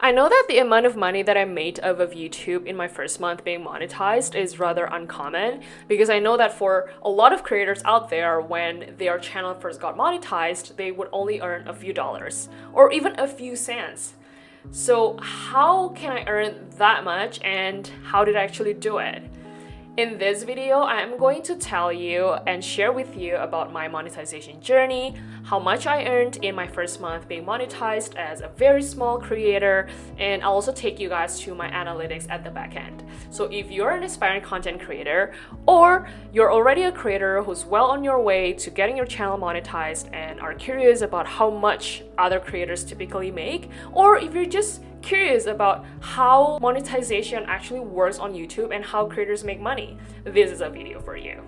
I know that the amount of money that I made off of YouTube in my first month being monetized is rather uncommon, because I know that for a lot of creators out there, when their channel first got monetized, they would only earn a few dollars or even a few cents. So how can I earn that much, and how did I actually do it? In this video, I am going to tell you and share with you about my monetization journey, how much I earned in my first month being monetized as a very small creator, and I'll also take you guys to my analytics at the back end. So if you're an aspiring content creator, or you're already a creator who's well on your way to getting your channel monetized and are curious about how much other creators typically make, or if you're just curious about how monetization actually works on YouTube and how creators make money, this is a video for you.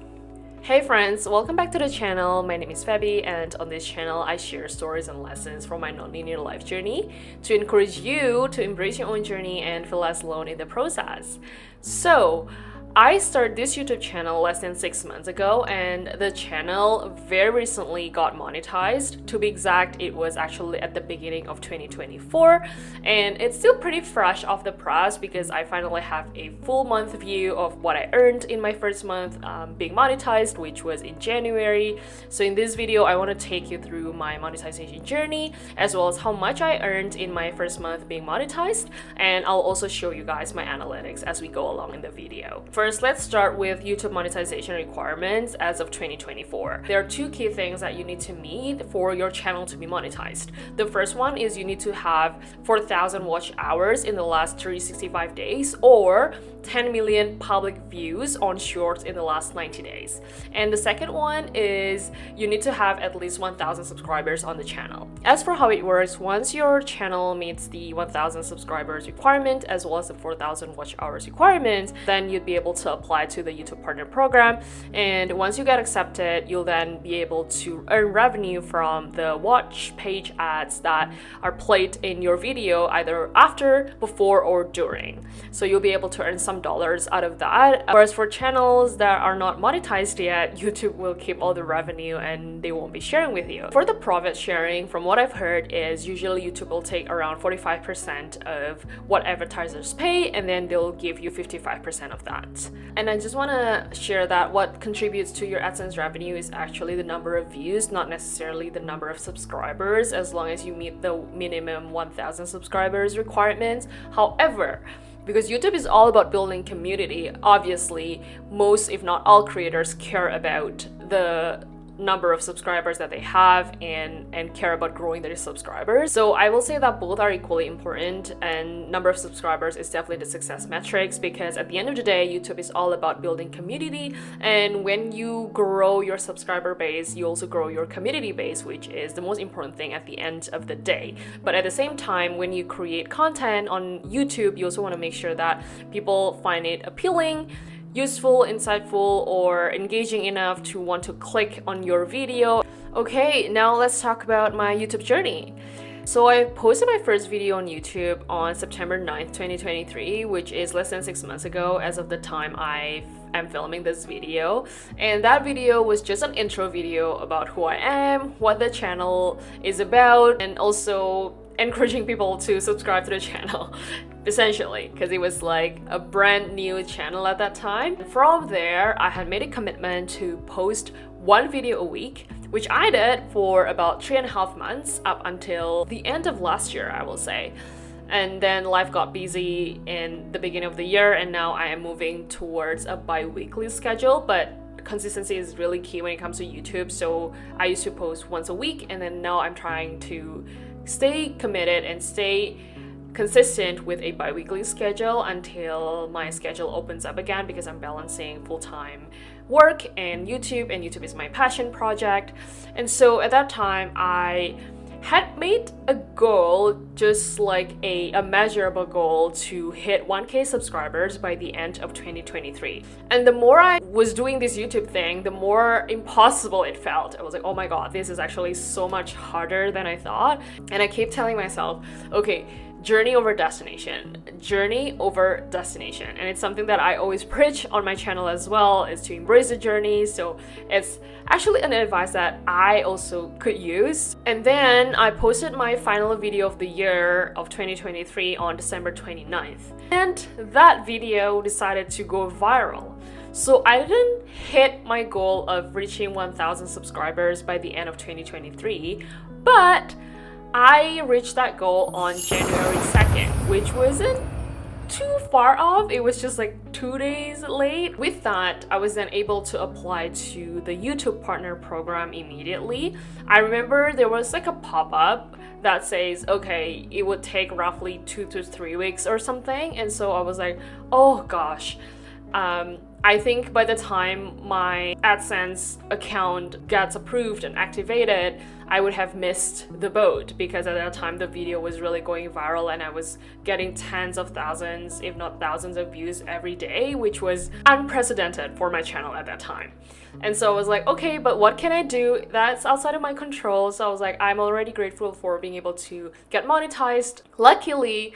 Hey friends, welcome back to the channel. My name is Fabi, and on this channel I share stories and lessons from my non-linear life journey to encourage you to embrace your own journey and feel less alone in the process. So I started this YouTube channel less than 6 months ago, and the channel very recently got monetized. To be exact, it was actually at the beginning of 2024, and it's still pretty fresh off the press because I finally have a full month view of what I earned in my first month being monetized, which was in January. So in this video, I want to take you through my monetization journey, as well as how much I earned in my first month being monetized, and I'll also show you guys my analytics as we go along in the video. First, let's start with YouTube monetization requirements as of 2024. There are two key things that you need to meet for your channel to be monetized. The first one is you need to have 4,000 watch hours in the last 365 days, or 10 million public views on shorts in the last 90 days. And the second one is you need to have at least 1,000 subscribers on the channel. As for how it works, once your channel meets the 1,000 subscribers requirement as well as the 4,000 watch hours requirement, then you'd be able to apply to the YouTube Partner Program. And once you get accepted, you'll then be able to earn revenue from the watch page ads that are played in your video either after, before, or during. So you'll be able to earn some dollars out of that. Whereas for channels that are not monetized yet, YouTube will keep all the revenue and they won't be sharing with you. For the profit sharing, from what I've heard, is usually YouTube will take around 45% of what advertisers pay, and then they'll give you 55% of that. And I just want to share that what contributes to your AdSense revenue is actually the number of views, not necessarily the number of subscribers, as long as you meet the minimum 1,000 subscribers requirements. However, because YouTube is all about building community, obviously most, if not all, creators care about the number of subscribers that they have and care about growing their subscribers. So I will say that both are equally important, and number of subscribers is definitely the success metrics, because at the end of the day, YouTube is all about building community, and when you grow your subscriber base, you also grow your community base, which is the most important thing at the end of the day. But at the same time, when you create content on YouTube, you also want to make sure that people find it appealing, useful, insightful, or engaging enough to want to click on your video. Okay, now let's talk about my YouTube journey. So I posted my first video on YouTube on September 9th, 2023, which is less than 6 months ago as of the time I am filming this video. And that video was just an intro video about who I am, what the channel is about, and also encouraging people to subscribe to the channel, essentially, because it was like a brand new channel at that time. From there, I had made a commitment to post one video a week, which I did for about 3.5 months up until the end of last year, I will say. And then life got busy in the beginning of the year, and now I am moving towards a bi-weekly schedule, but consistency is really key when it comes to YouTube. So I used to post once a week, and then now I'm trying to stay committed and stay consistent with a bi-weekly schedule until my schedule opens up again, because I'm balancing full-time work and YouTube is my passion project. And so at that time, I had made a goal, just like a measurable goal, to hit 1K subscribers by the end of 2023. And the more I was doing this YouTube thing, the more impossible it felt. I was like, oh my god, this is actually so much harder than I thought. And I kept telling myself, okay, journey over destination. Journey over destination. And it's something that I always preach on my channel as well, is to embrace the journey. So it's actually an advice that I also could use. And then I posted my final video of the year of 2023 on December 29th. And that video decided to go viral. So I didn't hit my goal of reaching 1,000 subscribers by the end of 2023, but I reached that goal on January 2nd, which wasn't too far off. It was just like 2 days late. With that, I was then able to apply to the YouTube Partner Program immediately. I remember there was like a pop-up that says, okay, it would take roughly 2 to 3 weeks or something. And so I was like, oh gosh. I think by the time my AdSense account gets approved and activated, I would have missed the boat, because at that time the video was really going viral and I was getting tens of thousands, if not thousands of views every day, which was unprecedented for my channel at that time. And so I was like, okay, but what can I do? That's outside of my control. So I was like, I'm already grateful for being able to get monetized. Luckily,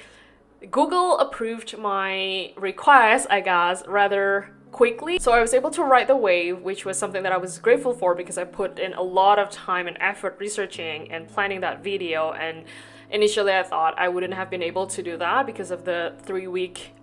Google approved my request, I guess, rather quickly. So I was able to ride the wave, which was something that I was grateful for, because I put in a lot of time and effort researching and planning that video. And initially I thought I wouldn't have been able to do that because of the 3-week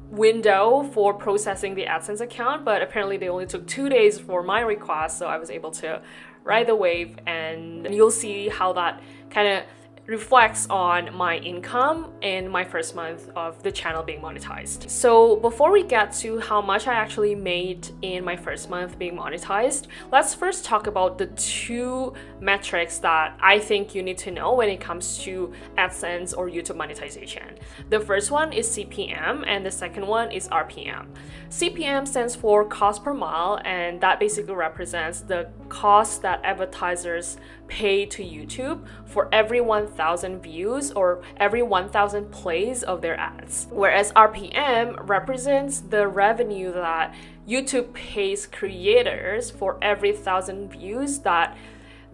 window for processing the AdSense account, but apparently they only took 2 days for my request. So I was able to ride the wave, and you'll see how that kind of reflects on my income in my first month of the channel being monetized. So before we get to how much I actually made in my first month being monetized, let's first talk about the 2 metrics that I think you need to know when it comes to AdSense or YouTube monetization. The first one is CPM and the second one is RPM. CPM stands for cost per mile, and that basically represents the cost that advertisers pay to YouTube for every 1,000 views or every 1,000 plays of their ads. Whereas RPM represents the revenue that YouTube pays creators for every 1,000 views that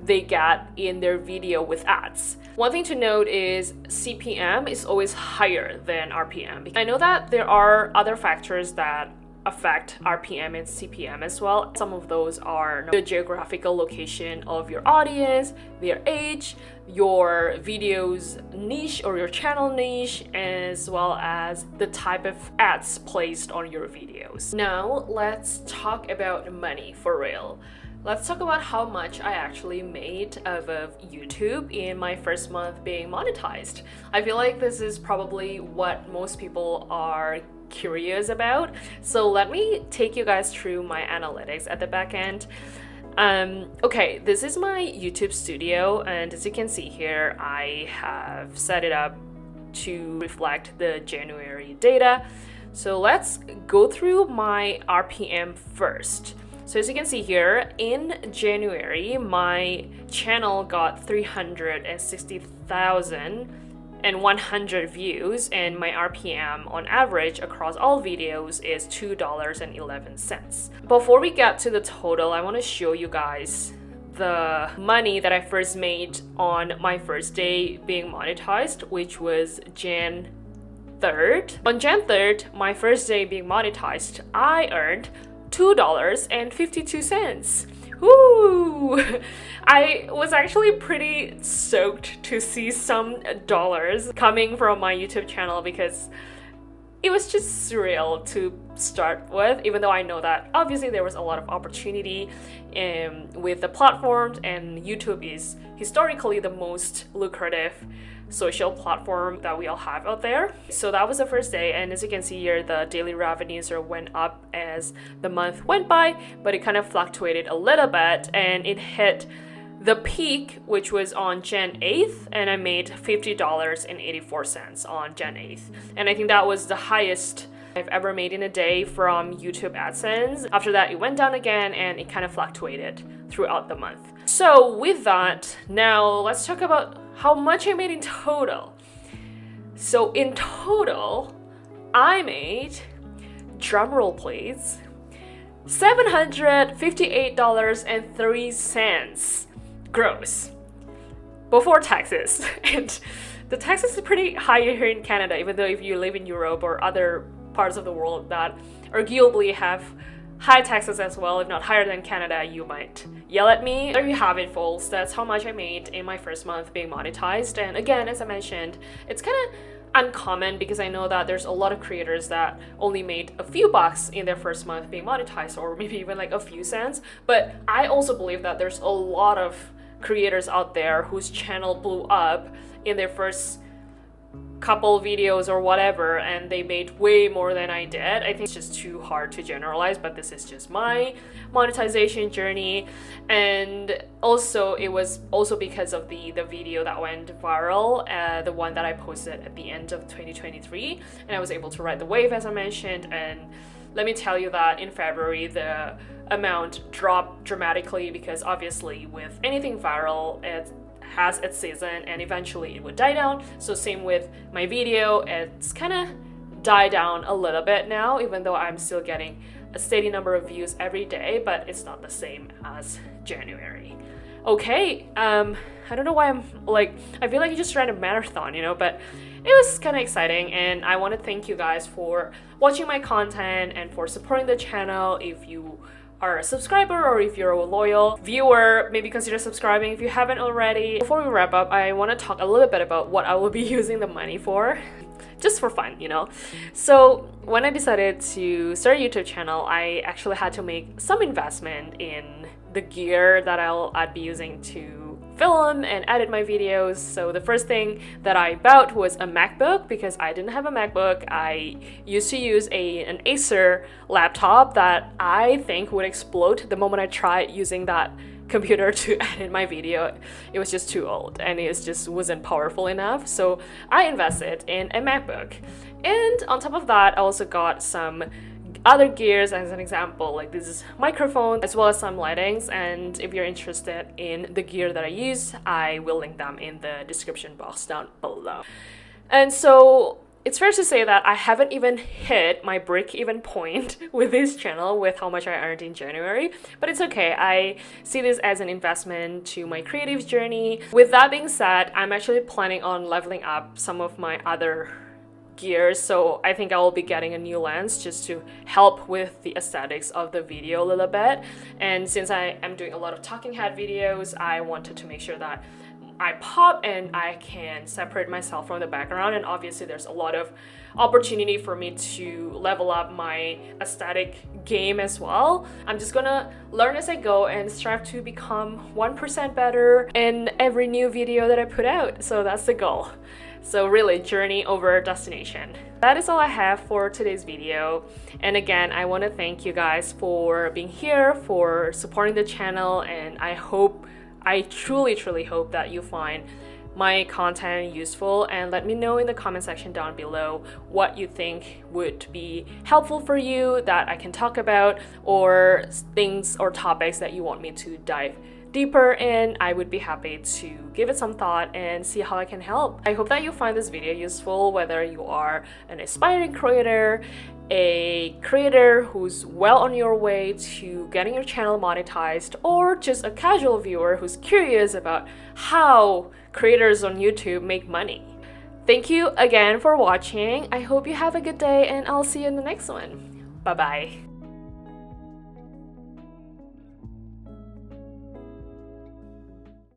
they get in their video with ads. One thing to note is CPM is always higher than RPM. I know that there are other factors that affect RPM and CPM as well. Some of those are the geographical location of your audience, their age, your video's niche or your channel niche, as well as the type of ads placed on your videos. Now let's talk about money for real. Let's talk about how much I actually made out of YouTube in my first month being monetized. I feel like this is probably what most people are curious about. So let me take you guys through my analytics at the back end. Okay, this is my YouTube studio, and as you can see here, I have set it up to reflect the January data. So let's go through my RPM first. So as you can see here, in January, my channel got 360,100 views, and my RPM on average across all videos is $2.11. Before we get to the total, I want to show you guys the money that I first made on my first day being monetized, which was Jan 3rd. On Jan 3rd, my first day being monetized, I earned $2.52. Woo! I was actually pretty stoked to see some dollars coming from my YouTube channel, because it was just surreal to start with, even though I know that obviously there was a lot of opportunity with the platforms, and YouTube is historically the most lucrative social platform that we all have out there. So that was the first day, and as you can see here, the daily revenues went up as the month went by, but it kind of fluctuated a little bit, and it hit the peak, which was on Jan 8th, and I made $50.84 on Jan 8th. And I think that was the highest I've ever made in a day from YouTube AdSense. After that, it went down again, and it kind of fluctuated throughout the month. So with that, now let's talk about how much I made in total. So in total, I made, drumroll please, $758.03 gross before taxes. And the taxes is pretty high here in Canada, even though if you live in Europe or other parts of the world that arguably have high taxes as well, if not higher than Canada, you might yell at me. There you have it, folks. That's how much I made in my first month being monetized. And again, as I mentioned, it's kind of uncommon because I know that there's a lot of creators that only made a few bucks in their first month being monetized, or maybe even like a few cents. But I also believe that there's a lot of creators out there whose channel blew up in their first couple videos or whatever, and they made way more than I did. I think it's just too hard to generalize, but this is just my monetization journey. And also it was also because of the video that went viral, the one that I posted at the end of 2023, and I was able to ride the wave, as I mentioned. And let me tell you that in February the amount dropped dramatically, because obviously with anything viral, it has its season and eventually it would die down. So same with my video, it's kind of died down a little bit now, even though I'm still getting a steady number of views every day, but it's not the same as January. Okay, I don't know why I'm like, I feel like you just ran a marathon, you know, but it was kind of exciting, and I want to thank you guys for watching my content and for supporting the channel. If you are a subscriber or if you're a loyal viewer, maybe consider subscribing if you haven't already. Before we wrap up, I want to talk a little bit about what I will be using the money for, just for fun, you know. So when I decided to start a YouTube channel, I actually had to make some investment in the gear that I'd be using to film and edit my videos. So the first thing that I bought was a MacBook, because I didn't have a MacBook. I used to use an Acer laptop that I think would explode the moment I tried using that computer to edit my video. It was just too old and it just wasn't powerful enough. So I invested in a MacBook. And on top of that, I also got some other gears. As an example, like this is microphone, as well as some lightings. And if you're interested in the gear that I use, I will link them in the description box down below. And so it's fair to say that I haven't even hit my break-even point with this channel with how much I earned in January, but it's okay. I see this as an investment to my creative journey. With that being said, I'm actually planning on leveling up some of my other gears, so I think I will be getting a new lens just to help with the aesthetics of the video a little bit. And since I am doing a lot of talking head videos, I wanted to make sure that I pop and I can separate myself from the background. And obviously there's a lot of opportunity for me to level up my aesthetic game as well. I'm just gonna learn as I go and strive to become 1% better in every new video that I put out. So that's the goal. So really, journey over destination. That is all I have for today's video. And again, I want to thank you guys for being here, for supporting the channel, and I truly hope that you find my content useful, and let me know in the comment section down below what you think would be helpful for you that I can talk about, or things or topics that you want me to dive deeper in. I would be happy to give it some thought and see how I can help. I hope that you find this video useful, whether you are an aspiring creator, a creator who's well on your way to getting your channel monetized, or just a casual viewer who's curious about how creators on YouTube make money. Thank you again for watching. I hope you have a good day, and I'll see you in the next one. Bye bye.